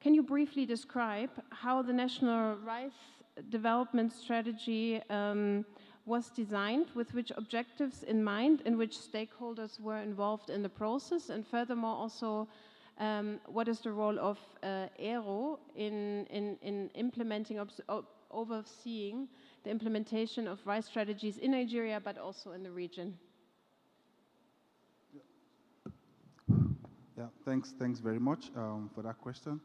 can you briefly describe how the National Rice Development Strategy was designed, with which objectives in mind, and which stakeholders were involved in the process, and furthermore also what is the role of ERO in implementing, overseeing the implementation of rice strategies in Nigeria, but also in the region? Yeah, thanks very much for that question.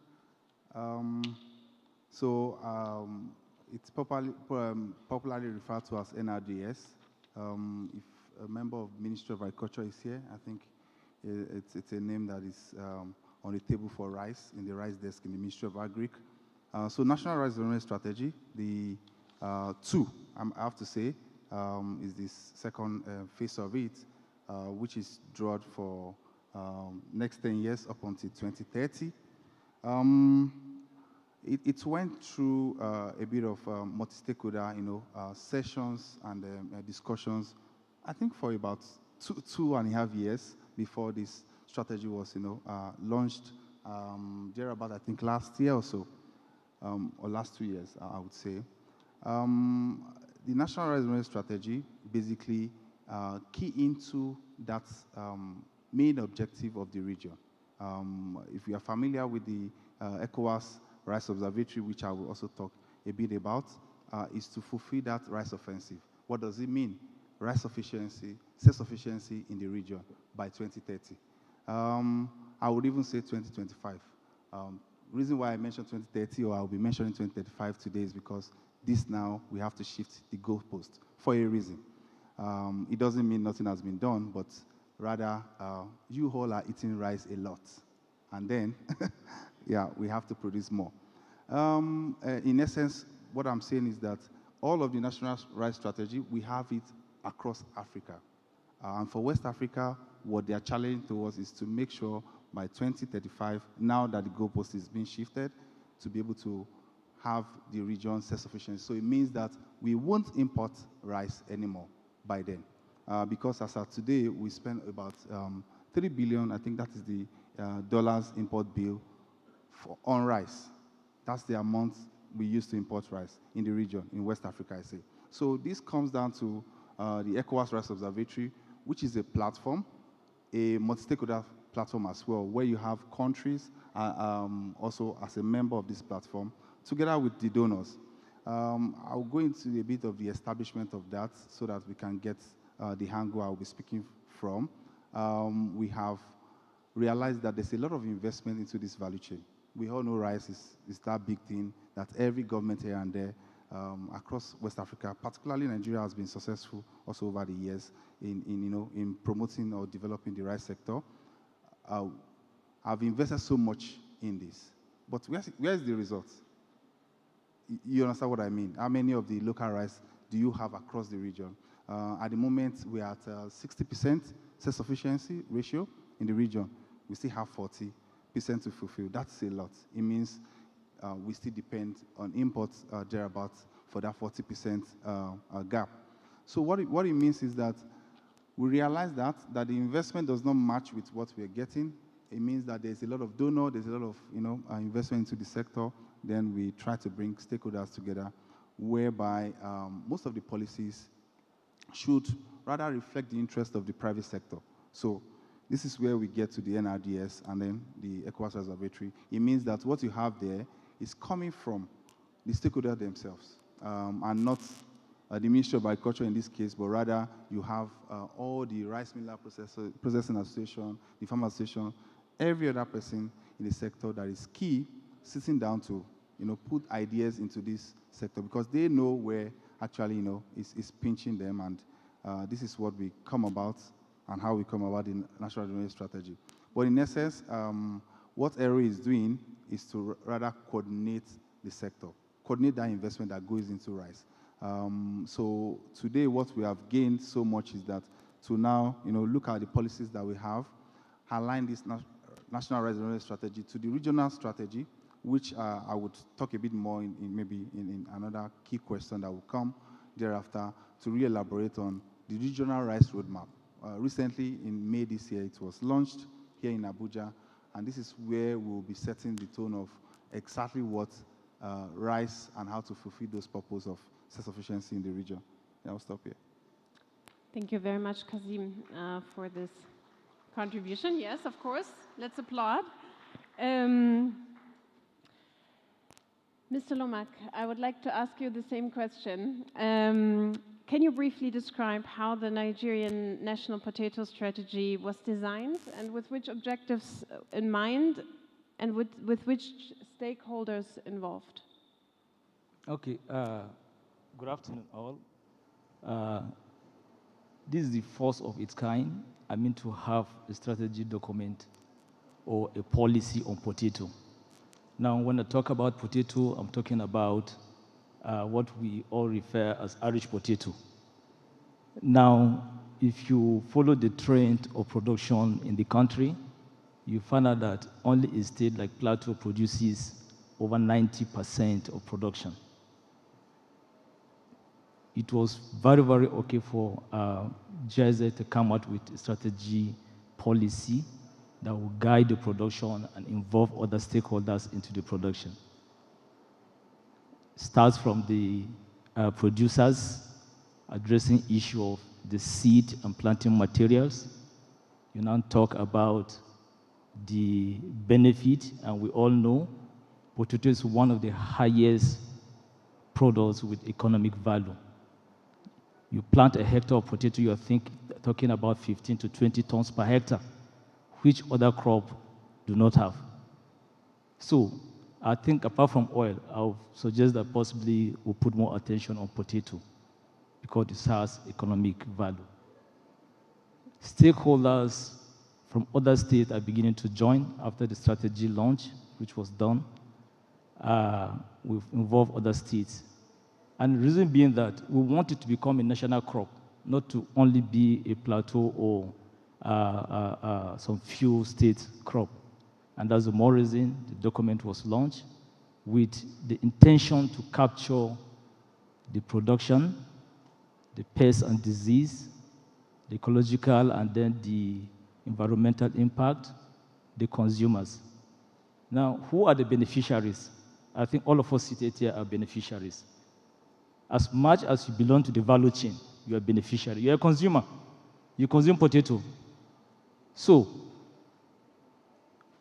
It's popularly referred to as NRDS. If a member of Ministry of Agriculture is here, I think it's a name that is on the table for rice, in the rice desk in the Ministry of Agric. So National Rice Development Strategy, the two, I have to say, is this second phase of it, which is drawn for next 10 years up until 2030. It went through a bit of multi-stakeholder, sessions and discussions, I think for about two and a half years before this strategy was, launched, thereabout, I think last year or so, or last 2 years, I would say. The National Rice Development Strategy basically key into that main objective of the region. If you are familiar with the ECOWAS Rice Observatory, which I will also talk a bit about, is to fulfill that rice offensive. What does it mean? Rice sufficiency, self-sufficiency in the region by 2030. I would even say 2025. Reason why I mentioned 2030, or I'll be mentioning 2035 today, is because this now we have to shift the goalpost for a reason. It doesn't mean nothing has been done, but rather you all are eating rice a lot. And then, yeah, we have to produce more. In essence, what I'm saying is that all of the National Rice Strategy, we have it across Africa. And for West Africa, what they are challenging towards is to make sure by 2035, now that the goalpost is being shifted, to be able to have the region self-sufficient. So it means that we won't import rice anymore by then. Because as of today, we spend about 3 billion, I think that is the dollars import bill on rice. That's the amount we use to import rice in the region, in West Africa, I say. So this comes down to the ECOWAS Rice Observatory, which is a platform, a multi-stakeholder platform as well, where you have countries also as a member of this platform, together with the donors. I'll go into a bit of the establishment of that so that we can get the angle I'll be speaking from. We have realized that there's a lot of investment into this value chain. We all know rice is that big thing that every government here and there across West Africa, particularly Nigeria, has been successful also over the years in promoting or developing the rice sector. I've invested so much in this, but where's the result? You understand what I mean? How many of the local rice do you have across the region? At the moment, we're at 60% self-sufficiency ratio in the region. We still have 40% to fulfill. That's a lot. It means we still depend on imports thereabouts for that 40% gap. So what it means is that we realize that the investment does not match with what we're getting. It means that there's a lot of donor, there's a lot of investment into the sector. Then we try to bring stakeholders together, whereby most of the policies should rather reflect the interest of the private sector. So this is where we get to the NRDS and then the ECOWAS Observatory. It means that what you have there is coming from the stakeholders themselves, and not the Ministry of Agriculture in this case, but rather you have all the rice miller processing association, the farmer association, every other person in the sector that is key, sitting down to put ideas into this sector, because they know where actually is pinching them, and this is what we come about and how we come about the National Development Strategy. But in essence, what ERO is doing is to rather coordinate the sector, coordinate that investment that goes into rice. So today, what we have gained so much is that to now, look at the policies that we have, align this National Rice Development Strategy to the regional strategy, which I would talk a bit more in maybe in another key question that will come thereafter, to re-elaborate on the regional rice roadmap. Recently, in May this year, it was launched here in Abuja, and this is where we will be setting the tone of exactly what rice and how to fulfill those purposes of self-sufficiency in the region. Yeah, I'll stop here. Thank you very much, Kazim, for this contribution. Yes, of course. Let's applaud. Mr. Lomak, I would like to ask you the same question. Can you briefly describe how the Nigerian National Potato Strategy was designed and with which objectives in mind and with which stakeholders involved? Okay, good afternoon all. This is the first of its kind. I mean to have a strategy document or a policy on potato. Now, when I talk about potato, I'm talking about what we all refer as Irish potato. Now, if you follow the trend of production in the country, you find out that only a state like Plateau produces over 90% of production. It was very, very okay for GIZ to come out with a strategy policy that will guide the production and involve other stakeholders into the production. Starts from the producers addressing issue of the seed and planting materials. You now talk about the benefit, and we all know potato is one of the highest products with economic value. You plant a hectare of potato, you are talking about 15 to 20 tons per hectare, which other crop do not have. So I think apart from oil, I would suggest that possibly we'll put more attention on potato because it has economic value. Stakeholders from other states are beginning to join after the strategy launch, which was done. We've involved other states. And the reason being that we want it to become a national crop, not to only be a plateau or some few state crop. And that's the more reason the document was launched with the intention to capture the production, the pest and disease, the ecological and then the environmental impact, the consumers. Now, who are the beneficiaries? I think all of us seated here are beneficiaries. As much as you belong to the value chain, you are a beneficiary. You are a consumer. You consume potato. So,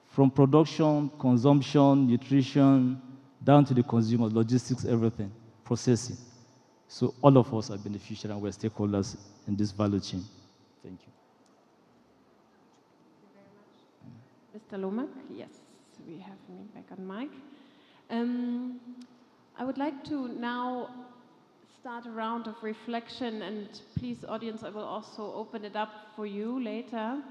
from production, consumption, nutrition, down to the consumer, logistics, everything, processing. So all of us are beneficiaries and we're stakeholders in this value chain. Thank you. Mr. Lomak, yes, we have me back on mic. I would like to now start a round of reflection, and please, audience, I will also open it up for you later,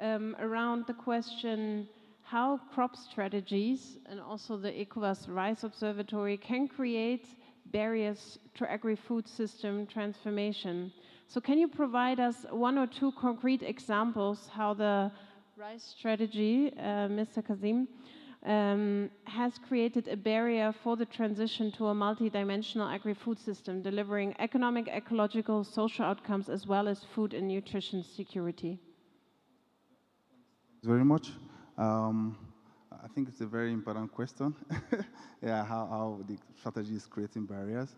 around the question how crop strategies and also the ECOWAS Rice Observatory can create barriers to agri-food system transformation. So can you provide us one or two concrete examples how the rice strategy, Mr. Kazim, has created a barrier for the transition to a multidimensional agri-food system, delivering economic, ecological, social outcomes, as well as food and nutrition security? Thanks very much. I think it's a very important question. Yeah, how the strategy is creating barriers.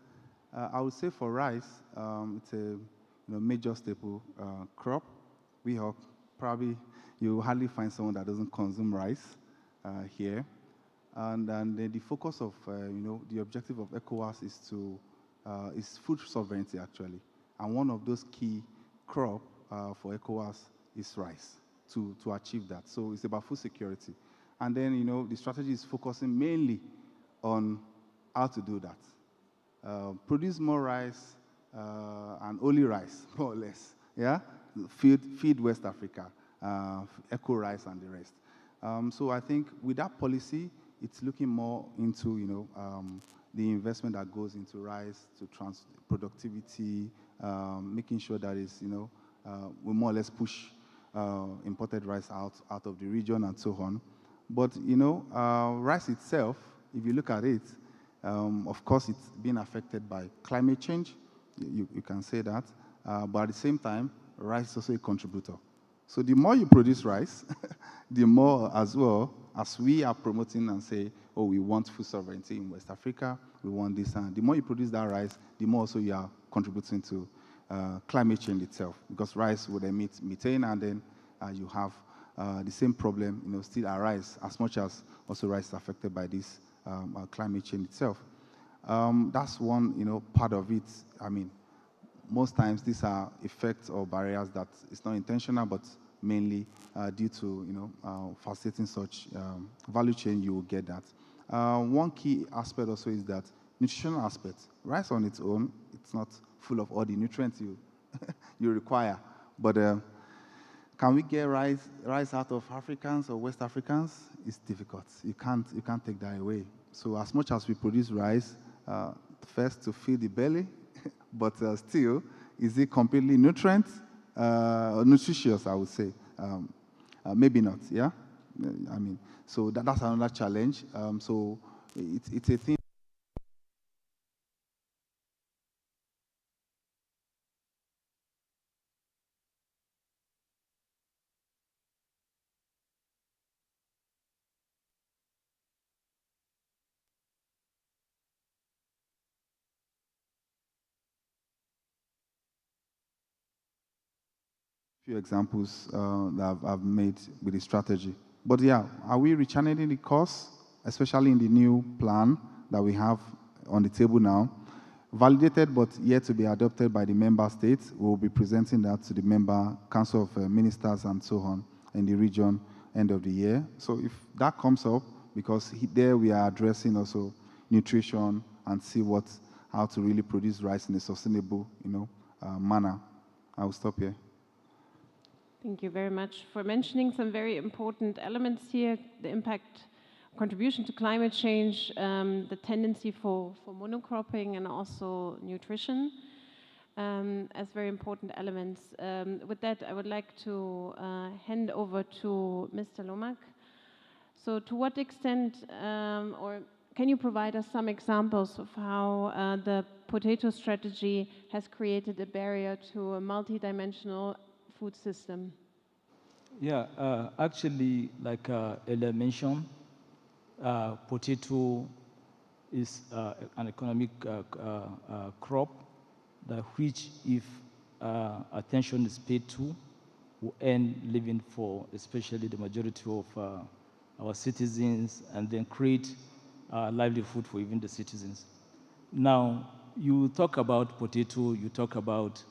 I would say for rice, it's a major staple crop. We hope probably you hardly find someone that doesn't consume rice here. And the focus of the objective of ECOWAS is food sovereignty actually. And one of those key crop for ECOWAS is rice to achieve that. So it's about food security. And then, the strategy is focusing mainly on how to do that. Produce more rice and only rice, more or less. Yeah? Feed West Africa, eco rice and the rest. So I think with that policy, it's looking more into, the investment that goes into rice, to productivity, making sure that it's, we more or less push imported rice out of the region and so on. But, rice itself, if you look at it, of course, it's being affected by climate change. You can say that. But at the same time, rice is also a contributor. So the more you produce rice, the more as well as we are promoting and say, oh, we want food sovereignty in West Africa, we want this, and the more you produce that rice, the more also you are contributing to climate change itself, because rice would emit methane, and then you have the same problem, still arise, as much as also rice is affected by this climate change itself. That's one, part of it. I mean, most times these are effects or barriers that it's not intentional, but mainly due to, facilitating such value chain, you will get that. One key aspect also is that nutritional aspect. Rice on its own, it's not full of all the nutrients you you require, but can we get rice out of Africans or West Africans? It's difficult. You can't take that away. So as much as we produce rice, first to feed the belly, but still, is it completely nutritious, I would say? Maybe not, yeah? I mean, so that's another challenge. So it's a thing. Few examples that I've made with the strategy. But yeah, are we rechanneling the course, especially in the new plan that we have on the table now? Validated but yet to be adopted by the member states. We'll be presenting that to the member council of ministers and so on in the region end of the year. So if that comes up, because there we are addressing also nutrition and see how to really produce rice in a sustainable, manner. I will stop here. Thank you very much for mentioning some very important elements here: the impact, contribution to climate change, the tendency for monocropping, and also nutrition as very important elements. With that, I would like to hand over to Mr. Lomak. So to what extent, or can you provide us some examples of how the potato strategy has created a barrier to a multidimensional food system? Yeah, actually, like Ella mentioned, potato is an economic crop that which, if attention is paid to, will earn living for especially the majority of our citizens, and then create livelihood for even the citizens. Now, you talk about potato, you talk about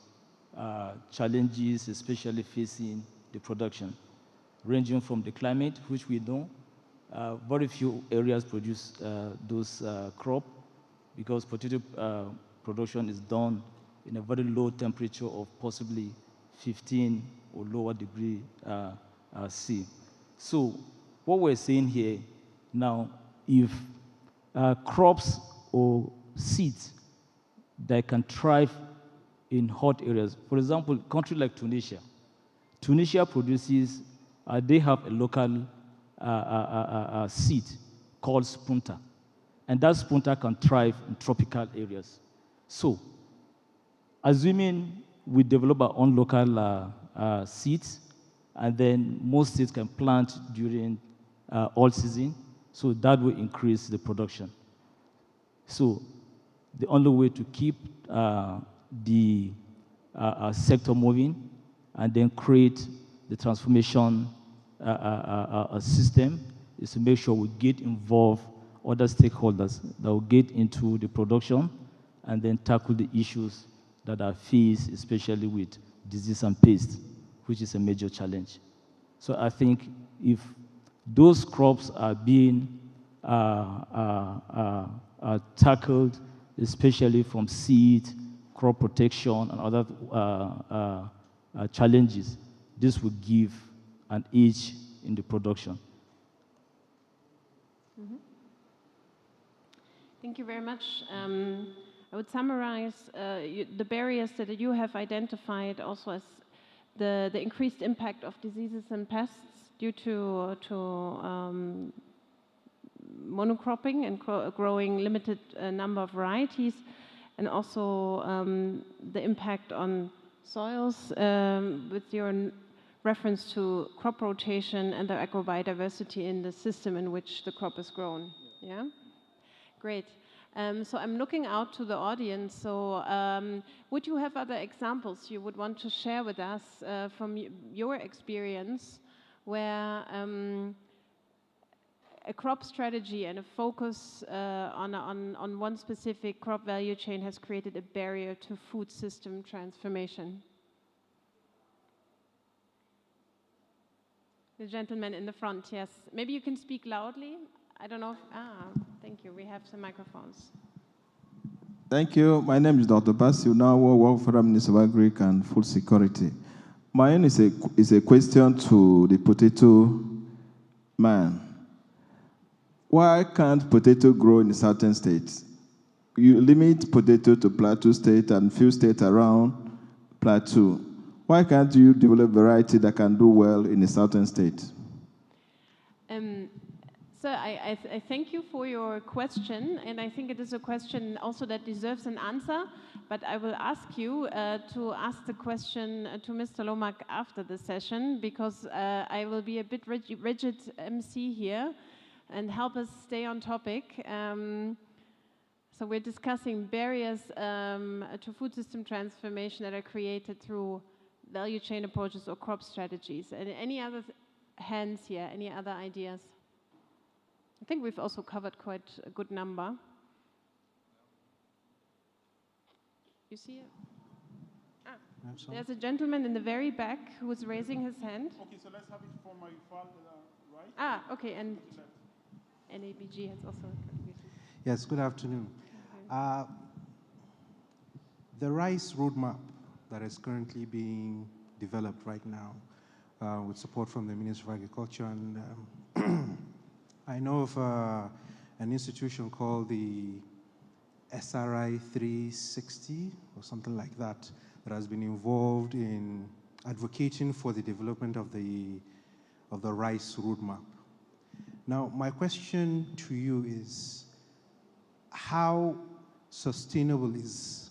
challenges, especially facing the production, ranging from the climate, which we know, very few areas produce those crop, because potato production is done in a very low temperature of possibly 15 or lower degree C. So what we're saying here now, if crops or seeds that can thrive in hot areas, for example, a country like Tunisia. Tunisia produces, they have a local seed called spunta, and that spunta can thrive in tropical areas. So, assuming we develop our own local seeds, and then most states can plant during all season, so that will increase the production. So, the only way to keep the sector moving and then create the transformation system is to make sure we get involved other stakeholders that will get into the production and then tackle the issues that are faced, especially with disease and pest, which is a major challenge. So I think if those crops are being tackled, especially from seed, crop protection, and other challenges, this will give an edge in the production. Mm-hmm. Thank you very much. I would summarize the barriers that you have identified also as the increased impact of diseases and pests due to monocropping and growing limited number of varieties, and also the impact on soils with your reference to crop rotation and the agrobiodiversity in the system in which the crop is grown. Yeah? Great. So I'm looking out to the audience. So would you have other examples you would want to share with us from your experience where a crop strategy and a focus on one specific crop value chain has created a barrier to food system transformation? The gentleman in the front, yes. Maybe you can speak loudly. I don't know if, thank you. We have some microphones. Thank you. My name is Dr. Basil. Now I work for the Ministry of Agric and Food Security. Mine is a question to the potato man. Why can't potato grow in certain states? You limit potato to Plateau State and few states around Plateau. Why can't you develop variety that can do well in a certain state? So I thank you for your question, and I think it is a question also that deserves an answer, but I will ask you to ask the question to Mr. Lomak after the session, because I will be a bit rigid MC here and help us stay on topic. So we're discussing barriers to food system transformation that are created through value chain approaches or crop strategies. And any other hands here, any other ideas? I think we've also covered quite a good number. You see it? There's a gentleman in the very back who is raising his hand. Okay, so let's have it for my far right. Okay, and NABG has also a contribution. Yes, good afternoon. Okay. The rice roadmap that is currently being developed right now with support from the Ministry of Agriculture, and I know of an institution called the SRI 360 or something like that has been involved in advocating for the development of the rice roadmap. Now, my question to you is, how sustainable is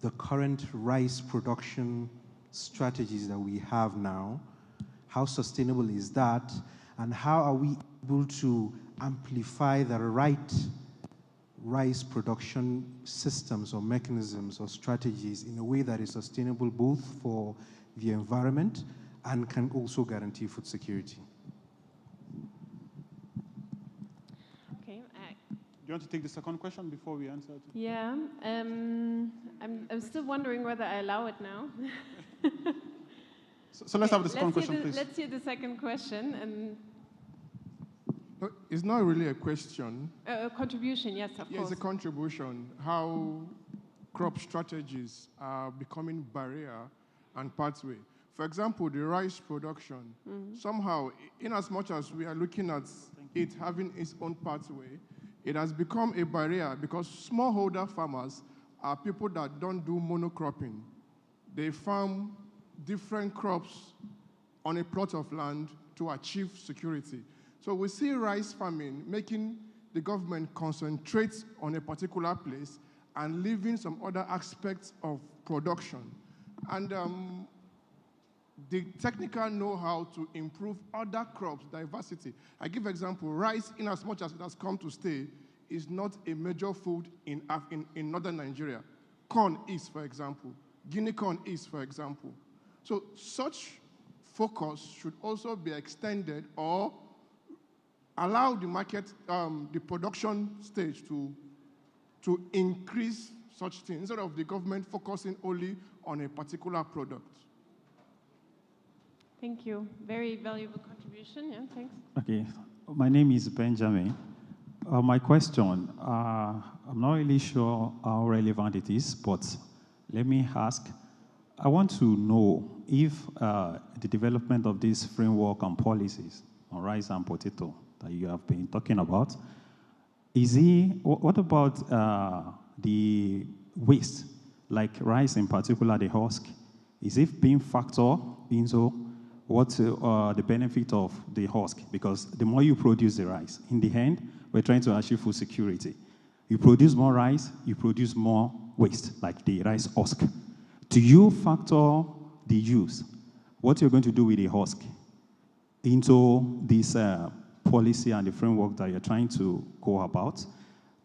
the current rice production strategies that we have now? How sustainable is that? And how are we able to amplify the right rice production systems or mechanisms or strategies in a way that is sustainable both for the environment and can also guarantee food security? Okay. Do you want to take the second question before we answer it? Yeah. I'm still wondering whether I allow it now. So let's have the second question, please. Let's hear the second question. And no, it's not really a question. A contribution, yes, of course. It's a contribution. How crop strategies are becoming barrier and pathway. For example, the rice production. Somehow, in as much as we are looking at it having its own pathway, it has become a barrier because smallholder farmers are people that don't do monocropping. They farm different crops on a plot of land to achieve security. So we see rice farming making the government concentrate on a particular place and leaving some other aspects of production. And the technical know-how to improve other crops, diversity. I give example, rice, in as much as it has come to stay, is not a major food in northern Nigeria. Corn is, for example. Guinea corn is, for example. So such focus should also be extended or allow the market, the production stage to increase such things instead of the government focusing only on a particular product. thank you. Very valuable contribution. Yeah, thanks. Okay, my name is Benjamin. My question, I'm not really sure how relevant it is, but let me ask. I want to know if the development of this framework and policies on rice and potato that you have been talking about, what about the waste, like rice in particular, the husk? Is it being factored into what the benefit of the husk? Because the more you produce the rice, in the end, we're trying to achieve food security. You produce more rice, you produce more waste, like the rice husk. Do you factor the use what you're going to do with the husk into this policy and the framework that you're trying to go about.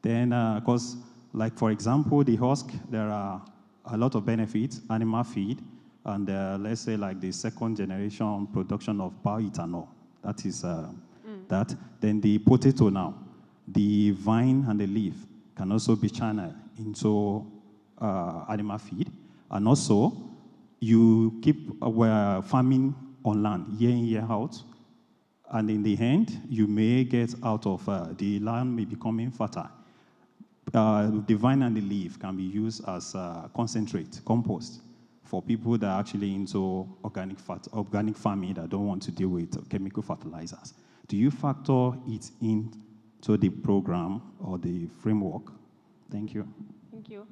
Then, because, like, for example, the husk, there are a lot of benefits, animal feed, and let's say, like, the second generation production of bioethanol. That is that. Then the potato now, the vine and the leaf can also be channeled into animal feed. And also, you keep farming on land year in, year out. And in the end, you may get out of the land may becoming fertile. The vine and the leaf can be used as concentrate, compost, for people that are actually into organic farming that don't want to deal with chemical fertilizers. Do you factor it into the program or the framework? Thank you. Thank you.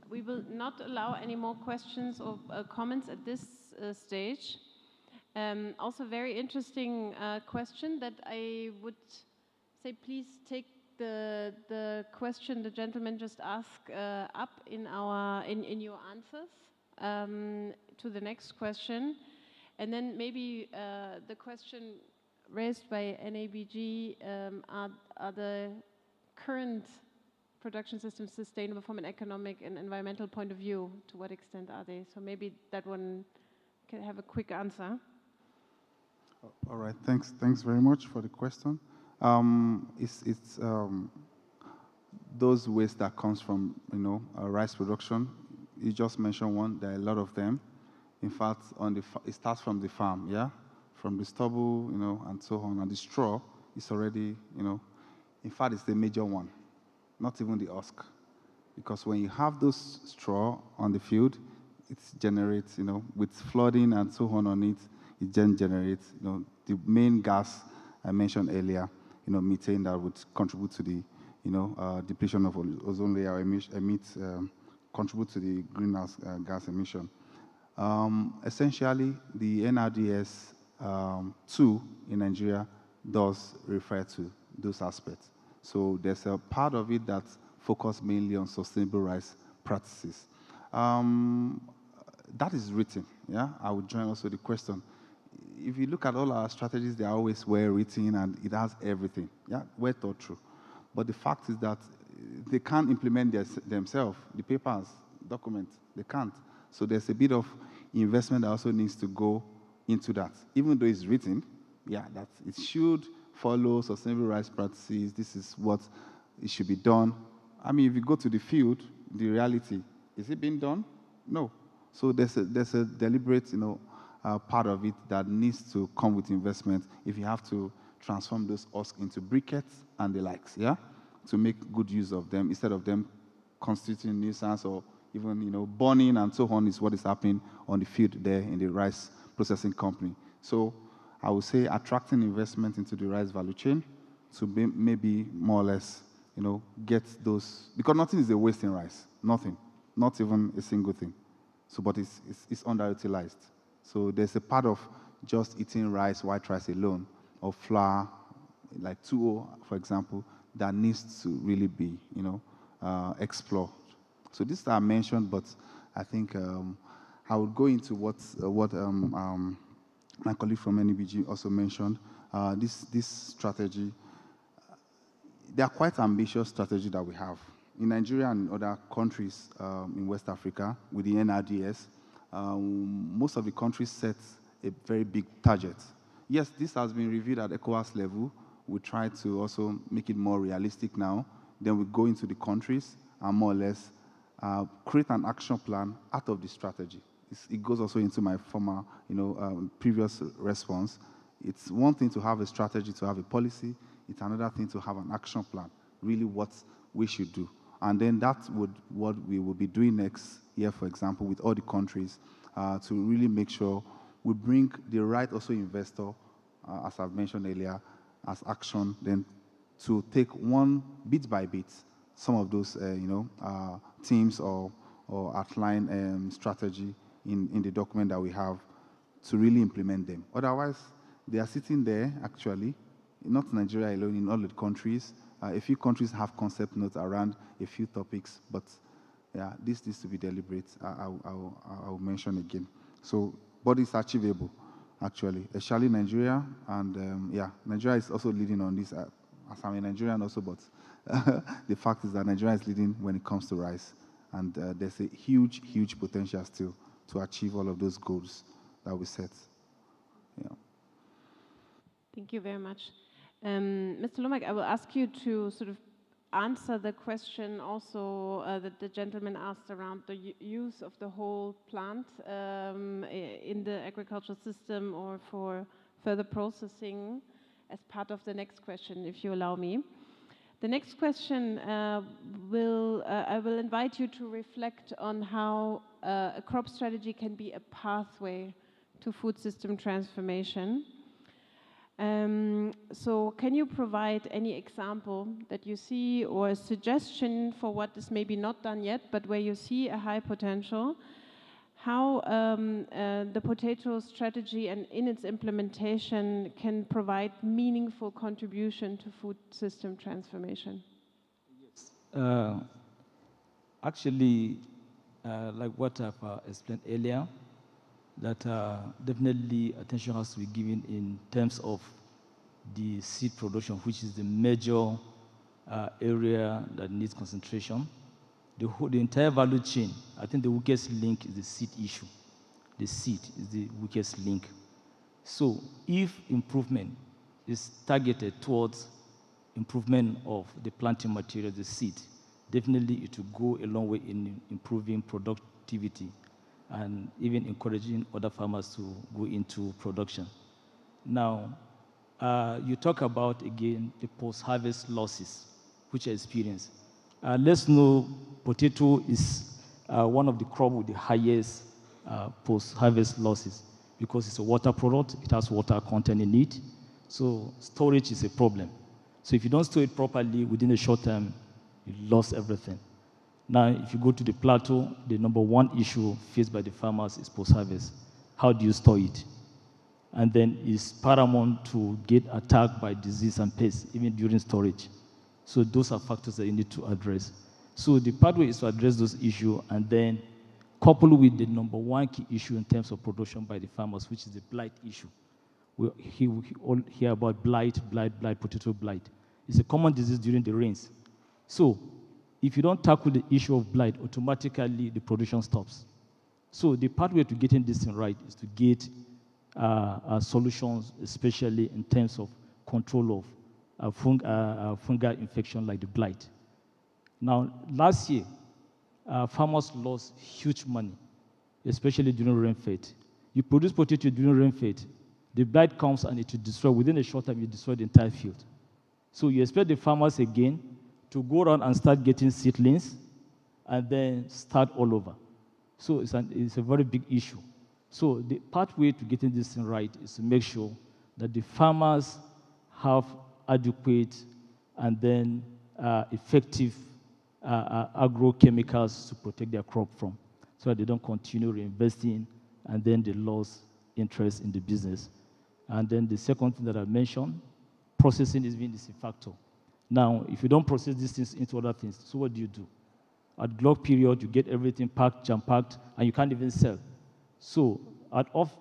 We will not allow any more questions or comments at this stage. Also, very interesting question that I would say, please take the question the gentleman just asked up in your answers to the next question, and then maybe the question raised by NABG: are the current production systems sustainable from an economic and environmental point of view? To what extent are they? So maybe that one can have a quick answer. All right, thanks very much for the question. It's those waste that comes from rice production. You just mentioned one. There are a lot of them. In fact, it starts from the farm, yeah, from the stubble, and so on. And the straw is already, in fact, it's the major one, not even the husk, because when you have those straw on the field, it generates, with flooding and so on it. It then generates, the main gas I mentioned earlier, methane, that would contribute to the, depletion of ozone layer, contribute to the greenhouse gas emission. Essentially, the NRDS 2 in Nigeria does refer to those aspects. So there's a part of it that focuses mainly on sustainable rice practices. That is written, yeah? I would join also the question. If you look at all our strategies, they are always well written and it has everything, yeah, well thought through. But the fact is that they can't implement themselves, the papers, documents, they can't. So there's a bit of investment that also needs to go into that. Even though it's written, yeah, that it should follow sustainable rice practices, this is what it should be done. I mean, if you go to the field, the reality, is it being done? No. So there's a deliberate, part of it that needs to come with investment if you have to transform those husks into briquettes and the likes, yeah, to make good use of them instead of them constituting nuisance or even, burning and so on is what is happening on the field there in the rice processing company. So I would say attracting investment into the rice value chain to maybe more or less, get those, because nothing is a waste in rice, nothing, not even a single thing. So, but it's underutilized. So there's a part of just eating rice, white rice alone, or flour, like 2O, for example, that needs to really be, explored. So this I mentioned, but I think I would go into what my colleague from NEBG also mentioned. This strategy, they are quite ambitious strategy that we have. In Nigeria and other countries in West Africa, with the NRDS, most of the countries set a very big target. Yes, this has been reviewed at ECOWAS level. We try to also make it more realistic now. Then we go into the countries and more or less create an action plan out of the strategy. It goes also into my former, previous response. It's one thing to have a strategy, to have a policy. It's another thing to have an action plan, really what we should do. And then that's what we will be doing next year, for example, with all the countries, to really make sure we bring the right also investor, as I've mentioned earlier, as action, then to take one bit by bit some of those, teams or outline strategy in the document that we have to really implement them. Otherwise, they are sitting there, actually, not Nigeria alone, in all the countries. A few countries have concept notes around a few topics, but yeah, this needs to be deliberate. I'll mention again. So but it's achievable, actually, especially Nigeria. And yeah, Nigeria is also leading on this, as I'm a Nigerian also, but the fact is that Nigeria is leading when it comes to rice. And there's a huge, huge potential still to achieve all of those goals that we set. Yeah. Thank you very much. Mr. Lomack, I will ask you to sort of answer the question also that the gentleman asked around the use of the whole plant in the agricultural system or for further processing as part of the next question, if you allow me. The next question I will invite you to reflect on how a crop strategy can be a pathway to food system transformation. So can you provide any example that you see or a suggestion for what is maybe not done yet, but where you see a high potential, how the potato strategy and in its implementation can provide meaningful contribution to food system transformation? Yes. Actually, like what I've explained earlier, that definitely attention has to be given in terms of the seed production, which is the major area that needs concentration. The entire value chain, I think the weakest link is the seed issue. The seed is the weakest link. So if improvement is targeted towards improvement of the planting material, the seed, definitely it will go a long way in improving productivity and even encouraging other farmers to go into production. Now, you talk about, again, the post-harvest losses, which I experienced. Let's know potato is one of the crops with the highest post-harvest losses because it's a water product, it has water content in it, so storage is a problem. So if you don't store it properly, within a short time, you lost everything. Now, if you go to the plateau, the number one issue faced by the farmers is post-harvest. How do you store it? And then it's paramount to get attacked by disease and pests, even during storage. So those are factors that you need to address. So the pathway is to address those issues and then couple with the number one key issue in terms of production by the farmers, which is the blight issue. We all hear about blight, potato blight. It's a common disease during the rains. So if you don't tackle the issue of blight, automatically the production stops. So the pathway to getting this thing right is to get solutions, especially in terms of control of fungal infection like the blight. Now, last year, farmers lost huge money, especially during rainfed. You produce potato during rainfed, the blight comes and it will destroy, within a short time, you destroy the entire field. So you expect the farmers again to go around and start getting seedlings and then start all over. So it's a very big issue. So the pathway to getting this thing right is to make sure that the farmers have adequate and then effective agrochemicals to protect their crop from, so that they don't continue reinvesting and then they lose interest in the business. And then the second thing that I mentioned, processing is being a factor. Now, if you don't process these things into other things, so what do? At Glock period, you get everything packed, jam-packed, and you can't even sell. So at off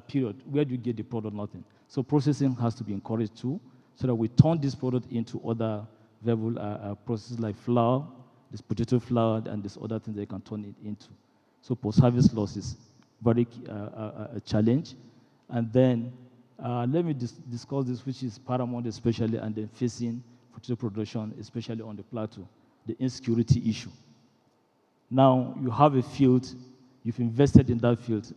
period, where do you get the product? Nothing. So processing has to be encouraged too, so that we turn this product into other viable processes like flour, this potato flour, and this other things they can turn it into. So post-harvest loss is very a challenge. And then let me discuss this, which is paramount especially, and then facing potato production, especially on the plateau, the insecurity issue. Now, you have a field, you've invested in that field,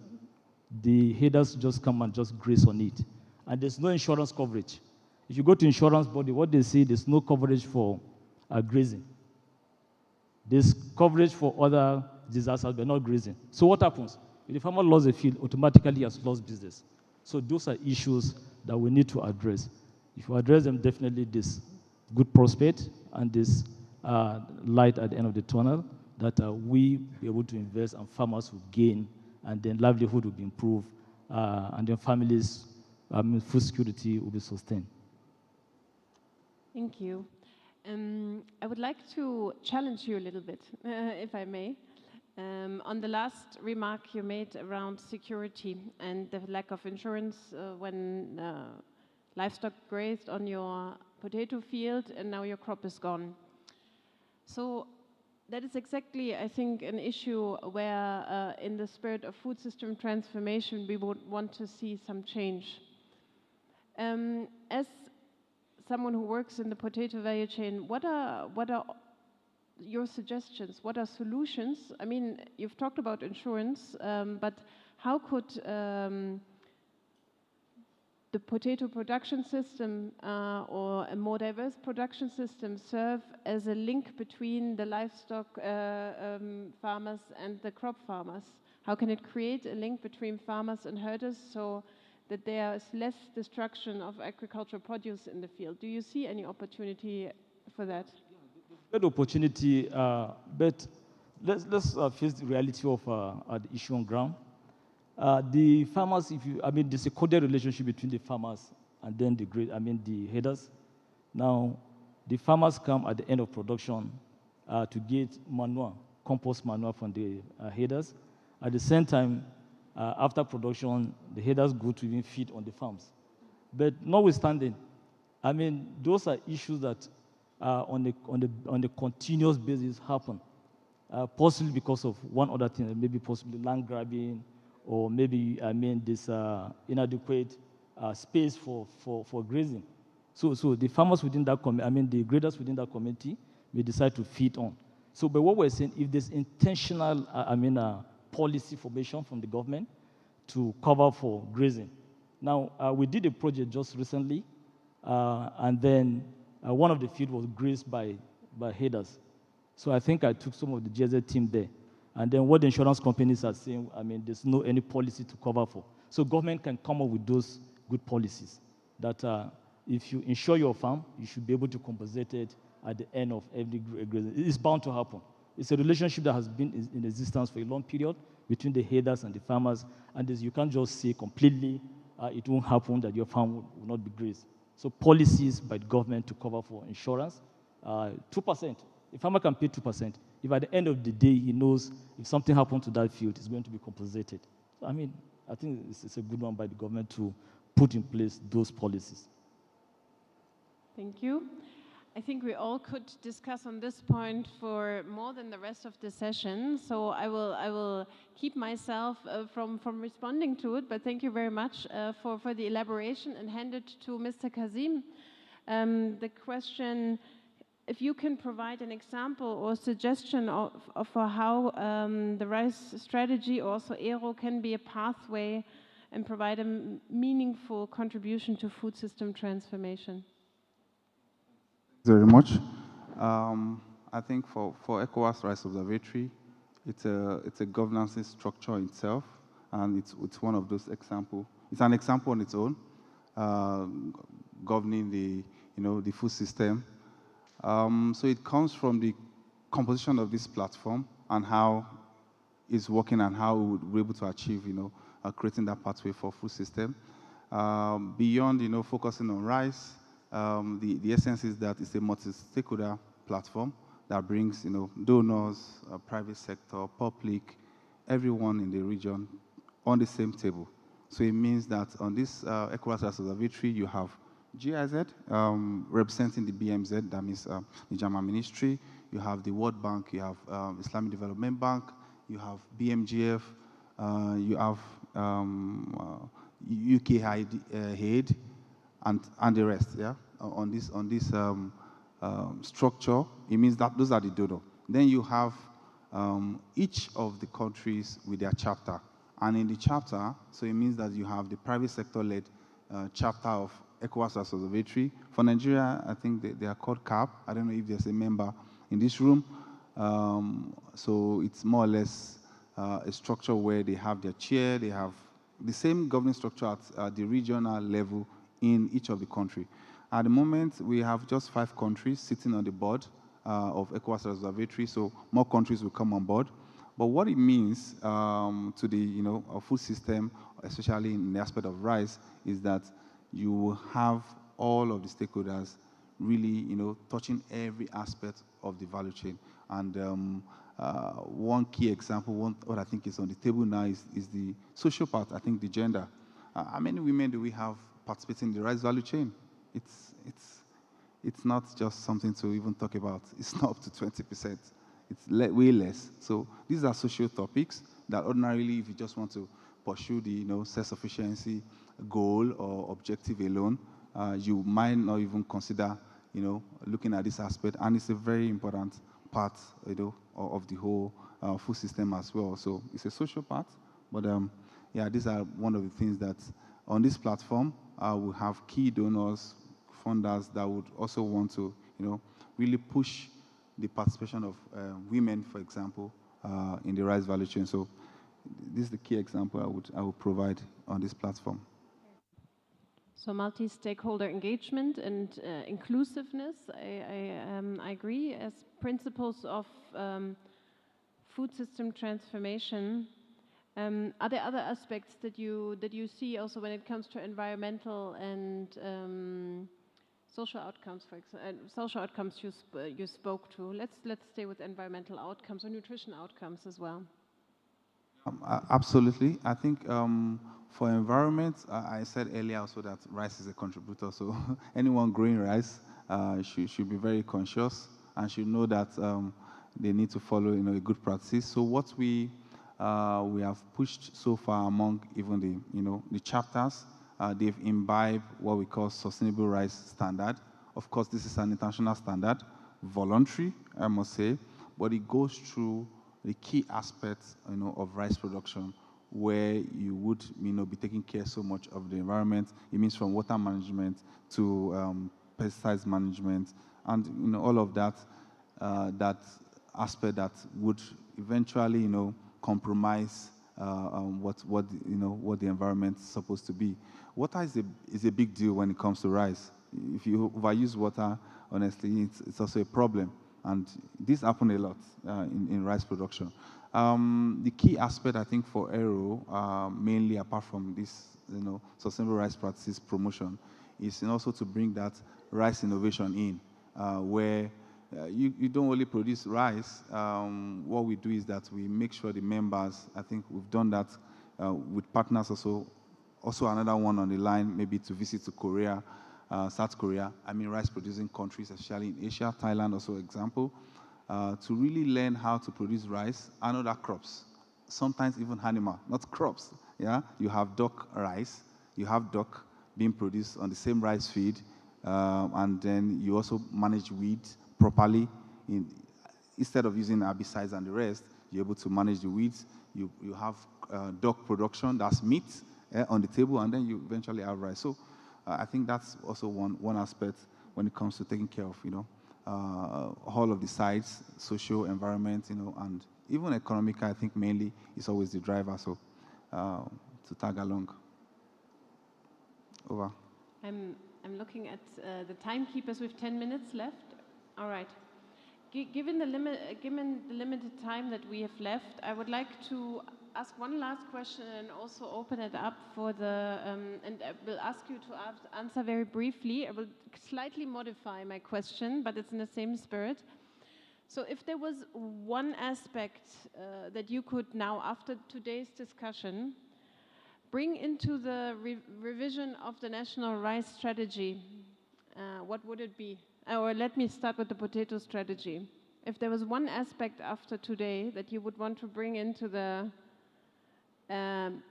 the headers just come and just graze on it, and there's no insurance coverage. If you go to insurance body, what they say, there's no coverage for grazing. There's coverage for other disasters, but not grazing. So what happens? If the farmer lost a field, automatically he has lost business. So those are issues that we need to address. If you address them, definitely this good prospect and this light at the end of the tunnel, that we be able to invest and farmers will gain, and then livelihood will be improved, and then families, food security will be sustained. Thank you. I would like to challenge you a little bit, if I may. On the last remark you made around security and the lack of insurance when livestock grazed on your potato field and now your crop is gone. So that is exactly, I think, an issue where in the spirit of food system transformation we would want to see some change. As someone who works in the potato value chain, what are your suggestions? What are solutions? I mean, you've talked about insurance, but how could the potato production system or a more diverse production system serve as a link between the livestock farmers and the crop farmers? How can it create a link between farmers and herders so that there is less destruction of agricultural produce in the field? Do you see any opportunity for that? Great opportunity, but let's face the reality of the issue on ground. The farmers, there's a coded relationship between the farmers and then the headers. Now, the farmers come at the end of production to get manure, compost manure from the headers. At the same time, after production, the headers go to even feed on the farms. But notwithstanding, those are issues that on a continuous basis happen, possibly because of one other thing, maybe possibly land grabbing, or maybe this inadequate space for grazing. So the farmers within that the graders within that community may decide to feed on. So, but what we're saying, if there's intentional policy formation from the government to cover for grazing. Now, we did a project just recently, and then one of the fields was grazed by headers. So I think I took some of the GZ team there. And then what the insurance companies are saying, there's no any policy to cover for. So government can come up with those good policies that if you insure your farm, you should be able to compensate it at the end of every grazing. It's bound to happen. It's a relationship that has been in existence for a long period between the headers and the farmers. And you can't just say completely it won't happen that your farm will not be grazed. So policies by the government to cover for insurance, 2%. The farmer can pay 2%. If at the end of the day he knows if something happened to that field, it's going to be compensated. So, I think it's a good one by the government to put in place those policies. Thank you. I think we all could discuss on this point for more than the rest of the session. So I will keep myself from responding to it. But thank you very much for the elaboration and hand it to Mr. Kazim. The question, if you can provide an example or suggestion for how the rice strategy or also ERO can be a pathway and provide a meaningful contribution to food system transformation. Thanks very much. I think for ECOWAS Rice Observatory, it's a governance structure itself, and it's one of those examples. It's an example on its own, governing the food system. So it comes from the composition of this platform and how it's working and how we're able to achieve, creating that pathway for food system. Beyond, focusing on rice, the essence is that it's a multi-stakeholder platform that brings, donors, private sector, public, everyone in the region on the same table. So it means that on this ECOWAS Rice Observatory, you have GIZ representing the BMZ, that means the German Ministry. You have the World Bank, you have Islamic Development Bank, you have BMGF, you have UK HAID, and the rest. Yeah, on this structure, it means that those are the donors. Then you have each of the countries with their chapter, and in the chapter, so it means that you have the private sector-led chapter of ECOWAS Rice Observatory. For Nigeria, I think they are called CAP. I don't know if there's a member in this room. So it's more or less a structure where they have their chair, they have the same governing structure at the regional level in each of the country. At the moment, we have just 5 countries sitting on the board of ECOWAS Rice Observatory, so more countries will come on board. But what it means to the food system, especially in the aspect of rice, is that you will have all of the stakeholders really, touching every aspect of the value chain. And one key example, what I think is on the table now is the social part. I think the gender. How many women do we have participating in the rice value chain? It's not just something to even talk about. It's not up to 20%. It's way less. So these are social topics that ordinarily, if you just want to pursue the self-sufficiency goal or objective alone, you might not even consider looking at this aspect. And it's a very important part of the whole food system as well. So it's a social part. But yeah, these are one of the things that on this platform we have key donors, funders that would also want to really push the participation of women, for example, in the rice value chain. So this is the key example I would provide on this platform. So multi-stakeholder engagement and inclusiveness, I agree, as principles of food system transformation. Are there other aspects that you see also when it comes to environmental and social outcomes, for example, social outcomes you spoke to? Let's stay with environmental outcomes or nutrition outcomes as well. Absolutely. I think for environment, I said earlier also that rice is a contributor. So anyone growing rice should be very conscious and should know that they need to follow a good practice. So what we have pushed so far among even the chapters, they've imbibed what we call sustainable rice standard. Of course, this is an international standard, voluntary, I must say, but it goes through the key aspects of rice production, where you would be taking care so much of the environment. It means from water management to pesticides management, and all of that that aspect that would eventually compromise what the environment is supposed to be. Water is a big deal when it comes to rice. If you overuse water, honestly, it's also a problem. And this happens a lot in rice production. The key aspect, I think, for Aero, mainly apart from this, sustainable rice practices promotion, is also to bring that rice innovation in, where you don't only produce rice. What we do is that we make sure the members, I think we've done that with partners also. Also another one on the line, maybe to visit to Korea, South Korea, rice-producing countries, especially in Asia, Thailand also example, to really learn how to produce rice and other crops, sometimes even animal, not crops. Yeah, you have duck rice, you have duck being produced on the same rice feed, and then you also manage weeds properly. Instead of using herbicides and the rest, you're able to manage the weeds. You have duck production, that's meat on the table, and then you eventually have rice. So I think that's also one aspect when it comes to taking care of, all of the sides, social, environment, and even economic, I think mainly is always the driver, so to tag along. Over. I'm looking at the timekeepers with 10 minutes left. All right. Given the limited time that we have left, I would like to ask one last question and also open it up for and I will ask you to answer very briefly. I will slightly modify my question, but it's in the same spirit. So if there was one aspect that you could now, after today's discussion, bring into the revision of the national rice strategy, what would it be? Or let me start with the potato strategy. If there was one aspect after today that you would want to bring into the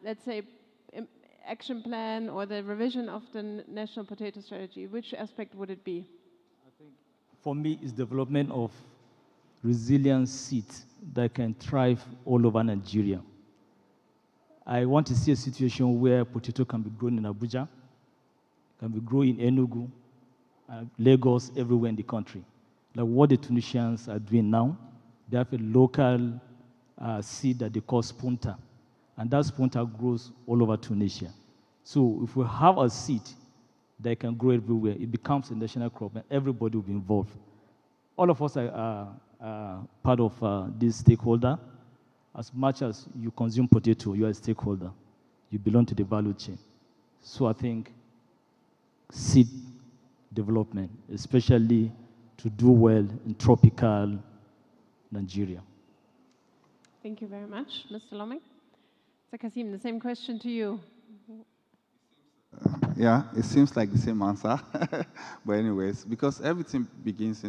let's say, action plan or the revision of the national potato strategy, which aspect would it be? I think for me, it's development of resilient seeds that can thrive all over Nigeria. I want to see a situation where potato can be grown in Abuja, can be grown in Enugu, Lagos, everywhere in the country. Like what the Tunisians are doing now, they have a local seed that they call spunta. And that spunta grows all over Tunisia. So if we have a seed that can grow everywhere, it becomes a national crop and everybody will be involved. All of us are part of this stakeholder. As much as you consume potato, you are a stakeholder. You belong to the value chain. So I think seed development, especially to do well in tropical Nigeria. Thank you very much, Mr. Loming. Mr. Kasim, the same question to you. Yeah, it seems like the same answer. But anyways, because everything begins,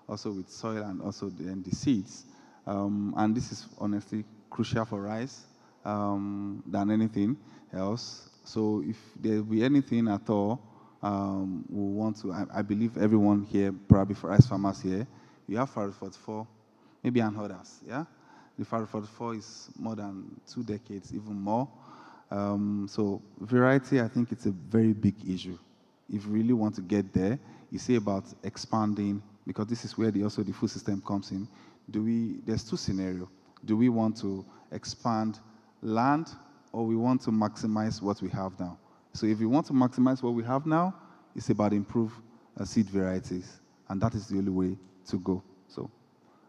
also with soil and also the seeds. And this is honestly crucial for rice than anything else. So if there will be anything at all, we want to, I believe everyone here, probably for rice farmers here, you have Faro 44, maybe and others, yeah? The Faro 44 is more than 2 decades, even more. So variety, I think it's a very big issue. If you really want to get there, you say about expanding, because this is where also the food system comes in. There's 2 scenarios. Do we want to expand land, or we want to maximize what we have now? So if we want to maximize what we have now, it's about improve seed varieties, and that is the only way to go. So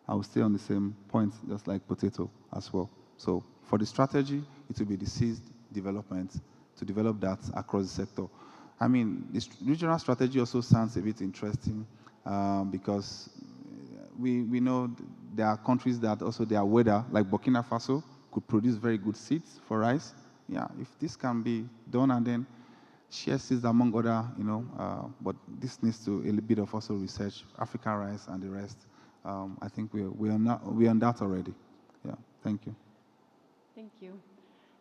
I will stay on the same point, just like potato as well. So for the strategy, it will be the seed development, to develop that across the sector. I mean, this regional strategy also sounds a bit interesting because we know there are countries that also their weather, like Burkina Faso, could produce very good seeds for rice. Yeah, if this can be done and then share seeds among other, but this needs to a little bit of also research, African rice and the rest. I think we're on that already. Yeah, thank you. Thank you.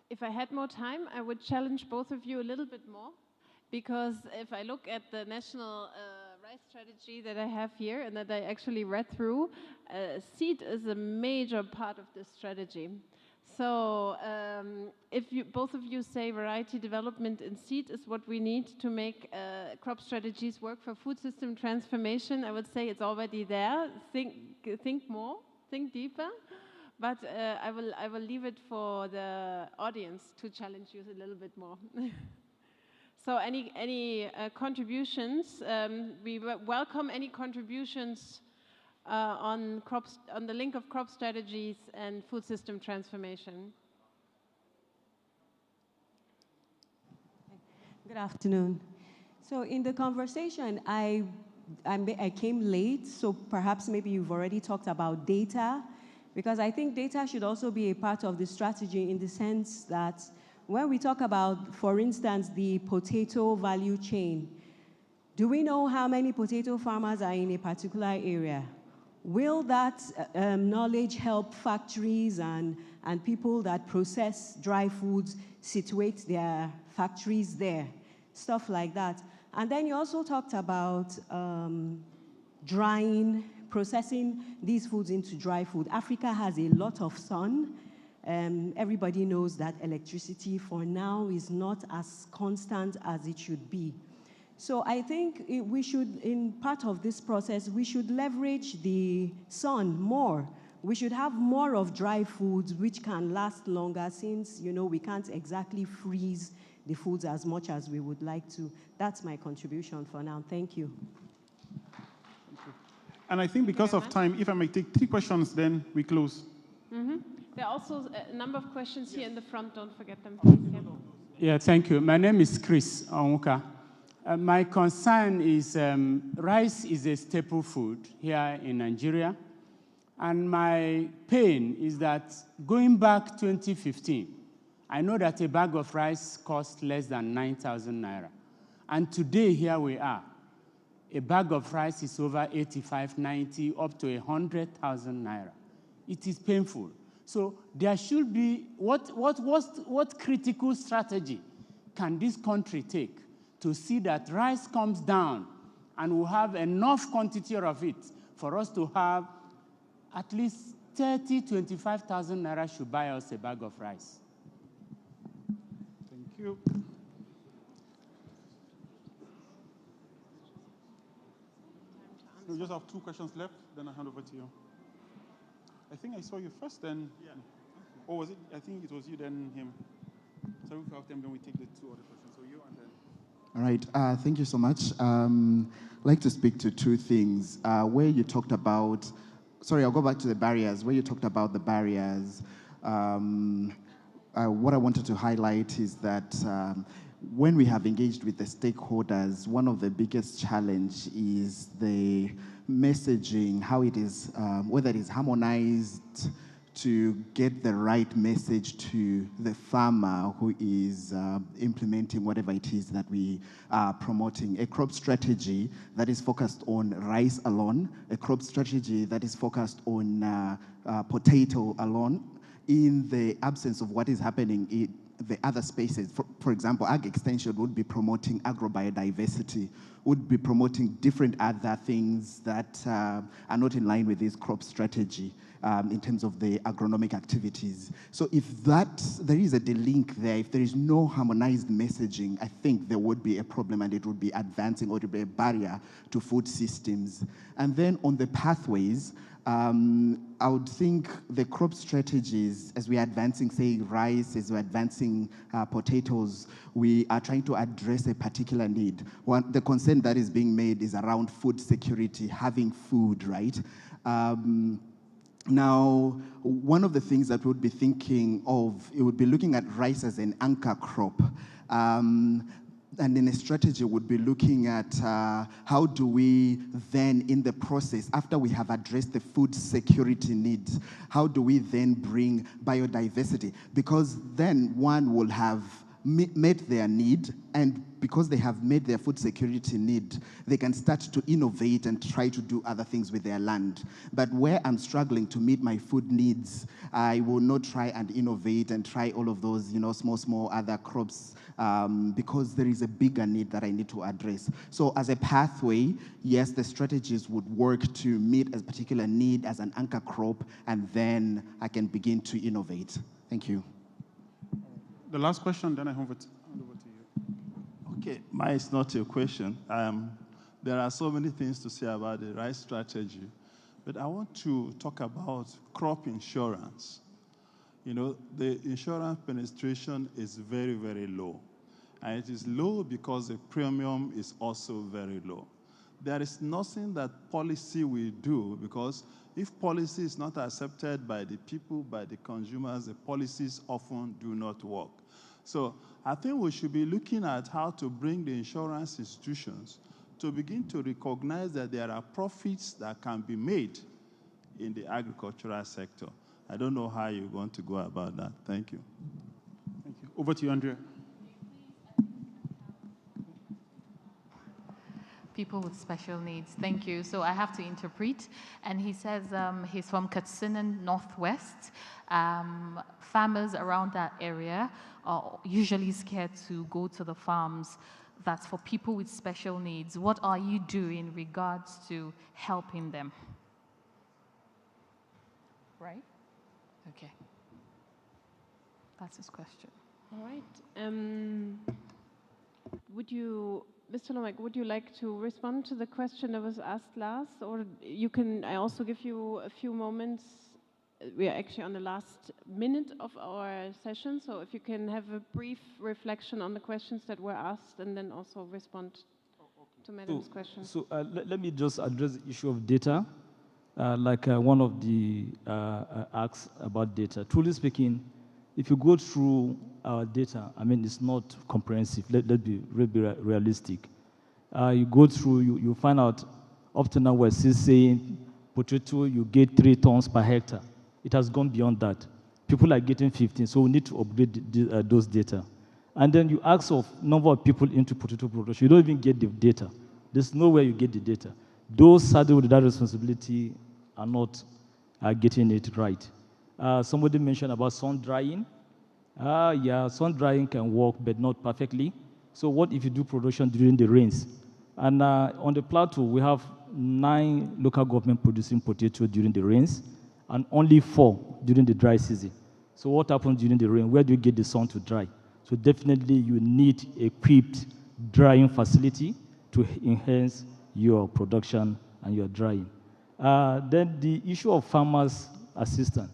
If I had more time, I would challenge both of you a little bit more, because if I look at the national rice strategy that I have here and that I actually read through, seed is a major part of this strategy. So if both of you say variety development in seed is what we need to make crop strategies work for food system transformation, I would say it's already there. Think more, think deeper. But I will leave it for the audience to challenge you a little bit more. So any contributions? We welcome any contributions on the link of crop strategies and food system transformation. Good afternoon. So in the conversation, I came late, so perhaps maybe you've already talked about data, because I think data should also be a part of the strategy in the sense that when we talk about, for instance, the potato value chain, do we know how many potato farmers are in a particular area? Will that knowledge help factories and people that process dry foods situate their factories there? Stuff like that. And then you also talked about drying, processing these foods into dry food. Africa has a lot of sun. Everybody knows that electricity for now is not as constant as it should be. So I think we should, in part of this process, we should leverage the sun more. We should have more of dry foods which can last longer, since we can't exactly freeze the foods as much as we would like to. That's my contribution for now. Thank you. And I think because of time, if I may take 3 questions, then we close. Mm-hmm. There are also a number of questions here in the front. Don't forget them, please. Yeah, thank you. My name is Chris Onwuka. My concern is rice is a staple food here in Nigeria. And my pain is that going back 2015, I know that a bag of rice cost less than 9,000 naira. And today, here we are. A bag of rice is over 85, 90, up to 100,000 naira. It is painful. So there should be, what critical strategy can this country take to see that rice comes down and we'll have enough quantity of it for us to have at least 30, 25,000 naira should buy us a bag of rice. Thank you. We just have 2 questions left, then I hand over to you. I think I saw you first, then. Yeah. Or was it? I think it was you, then him. So we have them, then we take the 2 other questions. So you and then. All right. Thank you so much. I'd like to speak to 2 things. Where you talked about, sorry, I'll go back to the barriers. Where you talked about the barriers, what I wanted to highlight is that when we have engaged with the stakeholders, one of the biggest challenge is the messaging, how it is, whether it is harmonized to get the right message to the farmer who is implementing whatever it is that we are promoting. A crop strategy that is focused on rice alone, a crop strategy that is focused on potato alone, in the absence of what is happening in the other spaces. For example, Ag Extension would be promoting agrobiodiversity, would be promoting different other things that are not in line with this crop strategy in terms of the agronomic activities. So if there is a delink there, if there is no harmonized messaging, I think there would be a problem and it would be advancing or it would be a barrier to food systems. And then on the pathways, I would think the crop strategies, as we are advancing, say, rice, as we're advancing potatoes, we are trying to address a particular need. The concern that is being made is around food security, having food, right? Now, one of the things that we would be thinking of, it would be looking at rice as an anchor crop. And in a strategy, would be looking at how do we then, in the process, after we have addressed the food security needs, how do we then bring biodiversity? Because then one will have met their need, and because they have made their food security need, they can start to innovate and try to do other things with their land. But where I'm struggling to meet my food needs, I will not try and innovate and try all of those, small other crops, because there is a bigger need that I need to address. So as a pathway, yes, the strategies would work to meet a particular need as an anchor crop, and then I can begin to innovate. Thank you. The last question, then I hand over to you. Okay, mine is not a question. There are so many things to say about the rice strategy, but I want to talk about crop insurance. The insurance penetration is very, very low. And it is low because the premium is also very low. There is nothing that policy will do, because if policy is not accepted by the people, by the consumers, the policies often do not work. So I think we should be looking at how to bring the insurance institutions to begin to recognize that there are profits that can be made in the agricultural sector. I don't know how you're going to go about that. Thank you. Thank you. Over to you, Andrea. People with special needs. Thank you. So I have to interpret. And he says he's from Katsinan, Northwest. Farmers around that area are usually scared to go to the farms that's for people with special needs. What are you doing in regards to helping them? Right? Okay. That's his question. All right. Mr. Lomek, would you like to respond to the question that was asked last? Or I also give you a few moments. We are actually on the last minute of our session, so if you can have a brief reflection on the questions that were asked and then also respond to Madam's question. So let me just address the issue of data, like one of the asks about data. Truly speaking, if you go through our data, it's not comprehensive. Let's be realistic. You go through, you find out, up to now we're still saying potato, you get 3 tons per hectare. It has gone beyond that. People are getting 15, so we need to upgrade those data. And then you ask of number of people into potato production. You don't even get the data. There's nowhere you get the data. Those saddled with that responsibility are not getting it right. Somebody mentioned about sun drying. Yeah, sun drying can work, but not perfectly. So what if you do production during the rains? And on the plateau, we have 9 local government producing potato during the rains, and only 4 during the dry season. So what happens during the rain? Where do you get the sun to dry? So definitely you need equipped drying facility to enhance your production and your drying. Then the issue of farmers' assistance.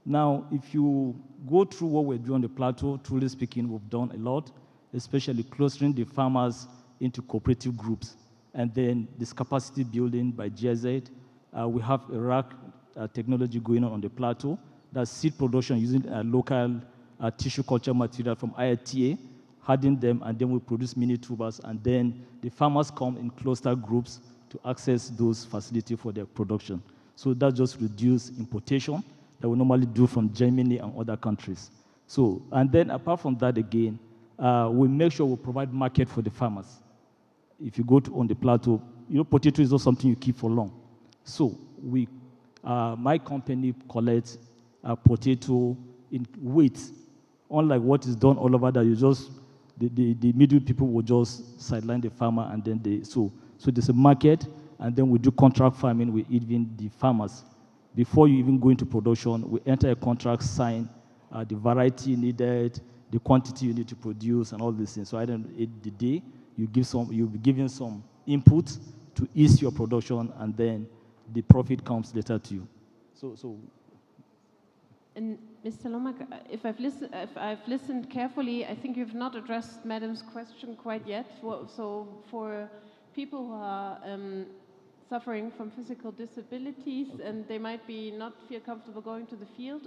Now, if you go through what we're doing on the plateau, truly speaking, we've done a lot, especially clustering the farmers into cooperative groups. And then this capacity building by GIZ. We have a rack technology going on the plateau. That's seed production using local tissue culture material from IITA harden them, and then we produce mini tubers, and then the farmers come in cluster groups to access those facilities for their production. So that just reduces importation that we normally do from Germany and other countries. So, and then apart from that again, we make sure we provide market for the farmers. If you go on the plateau, potato is not something you keep for long. So my company collects potato in weight, unlike what is done all over that you just, the middle people will just sideline the farmer, and then so there's a market, and then we do contract farming with even the farmers. Before you even go into production, we enter a contract, sign the variety needed, the quantity you need to produce, and all these things. So at the end of the day, you'll be giving some input to ease your production, and then the profit comes later to you. So. And Mr. Lomack, if I've listened carefully, I think you've not addressed Madam's question quite yet. So for people who are suffering from physical disabilities, and they might not feel comfortable going to the field,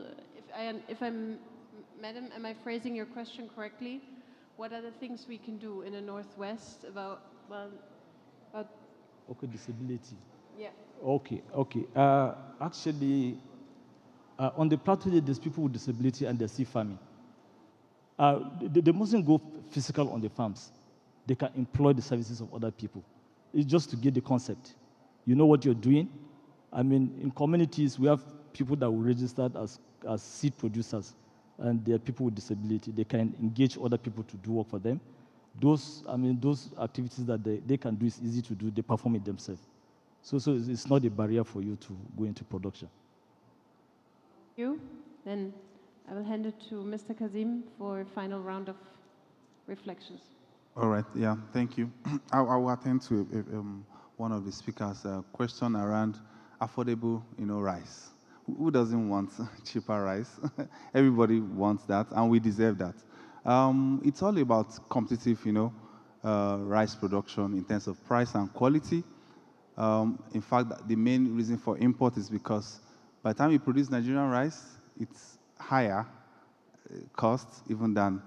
Madam, am I phrasing your question correctly? What are the things we can do in the Northwest about Okay, disability. Yeah. Okay. Actually, on the plateau, there's people with disability and they're still farming. They mustn't go physical on the farms. They can employ the services of other people. It's just to get the concept. You know what you're doing. I mean, in communities, we have people that were registered as seed producers, and there are people with disability. They can engage other people to do work for them. Those activities that they can do is easy to do. They perform it themselves. So it's not a barrier for you to go into production. Thank you. Then I will hand it to Mr. Kazim for a final round of reflections. All right. Yeah. Thank you. I will attend to one of the speakers' question around affordable, rice. Who doesn't want cheaper rice? Everybody wants that, and we deserve that. It's all about competitive, rice production in terms of price and quality. In fact, the main reason for import is because by the time you produce Nigerian rice, it's higher cost even than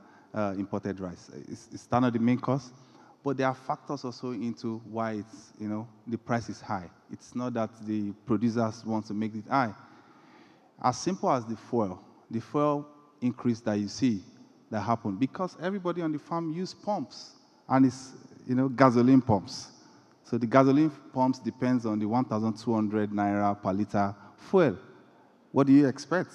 imported rice. It's not the main cost, but there are factors also into why it's, the price is high. It's not that the producers want to make it high. As simple as the fuel increase that you see that happened because everybody on the farm use pumps, and it's, gasoline pumps. So the gasoline pumps depends on the 1,200 naira per liter fuel. What do you expect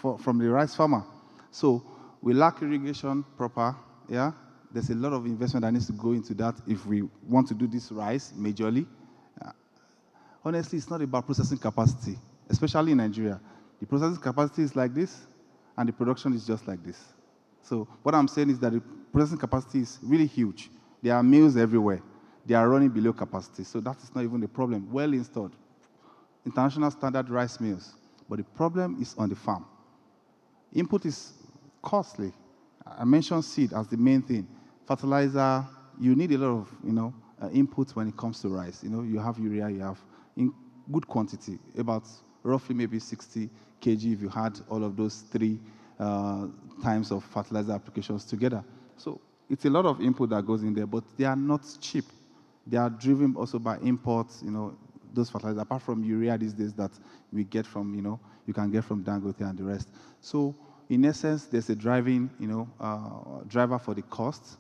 from the rice farmer? So we lack irrigation proper, yeah? There's a lot of investment that needs to go into that if we want to do this rice majorly. Honestly, it's not about processing capacity, especially in Nigeria. The processing capacity is like this, and the production is just like this. So what I'm saying is that the processing capacity is really huge. There are mills everywhere. They are running below capacity, so that is not even the problem. Well installed, international standard rice mills. But the problem is on the farm. Input is costly. I mentioned seed as the main thing. Fertilizer, you need a lot of input when it comes to rice. You have urea, you have in good quantity, about roughly maybe 60 kg if you had all of those 3 times of fertilizer applications together. So it's a lot of input that goes in there, but they are not cheap. They are driven also by imports, those fertilizers, apart from urea these days that we get from, you can get from Dangote and the rest. So in essence, there's a driving, driver for the costs,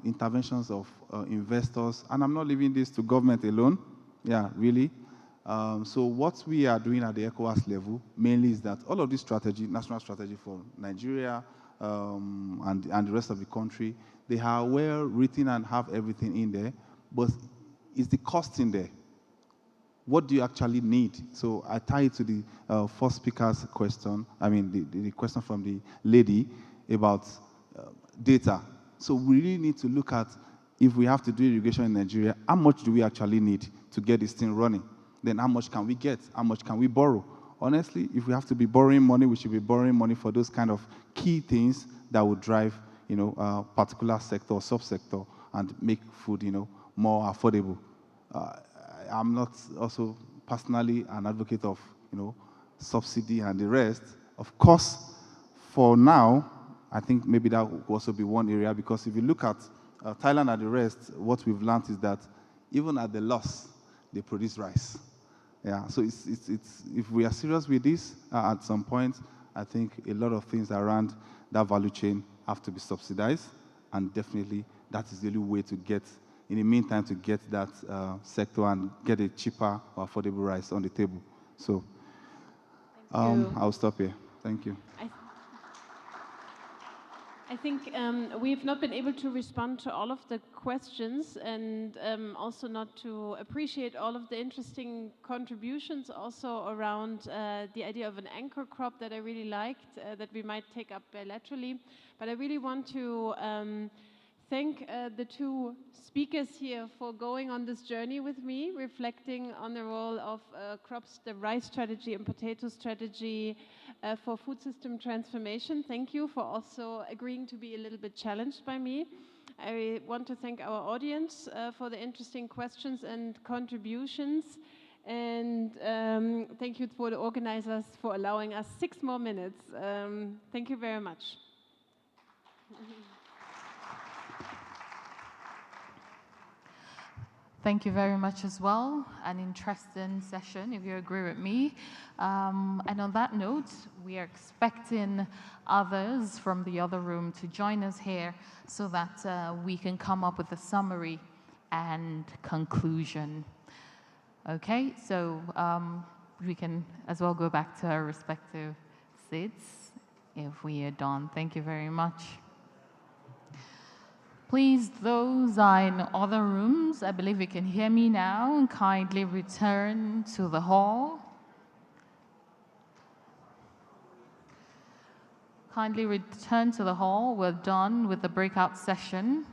interventions of investors, and I'm not leaving this to government alone. Yeah, really. So what we are doing at the ECOWAS level mainly is that all of this strategy, national strategy for Nigeria and the rest of the country, they are well written and have everything in there, but is the cost in there? What do you actually need? So I tie it to the first speaker's question, the question from the lady about data. So we really need to look at, if we have to do irrigation in Nigeria, how much do we actually need to get this thing running? Then how much can we get? How much can we borrow? Honestly, if we have to be borrowing money, we should be borrowing money for those kind of key things that would drive, a particular sector or subsector and make food, more affordable. I'm not also personally an advocate of, subsidy and the rest. Of course, for now, I think maybe that will also be one area, because if you look at Thailand and the rest, what we've learned is that even at the loss, they produce rice. Yeah, so it's if we are serious with this, at some point, I think a lot of things around that value chain have to be subsidized, and definitely that is the only way to get, in the meantime, to get that sector and get a cheaper or affordable rice on the table. So I'll stop here. Thank you. I think we've not been able to respond to all of the questions, and also not to appreciate all of the interesting contributions also around the idea of an anchor crop that I really liked, that we might take up bilaterally. But I really want to thank the two speakers here for going on this journey with me, reflecting on the role of crops, the rice strategy and potato strategy for food system transformation. Thank you for also agreeing to be a little bit challenged by me. I want to thank our audience for the interesting questions and contributions. And thank you for the organizers for allowing us 6 more minutes. Thank you very much. Thank you very much as well. An interesting session, if you agree with me. And on that note, we are expecting others from the other room to join us here so that we can come up with a summary and conclusion. Okay, so we can as well go back to our respective seats if we are done. Thank you very much. Please, those are in other rooms, I believe you can hear me now, kindly return to the hall. Kindly return to the hall. We're done with the breakout session.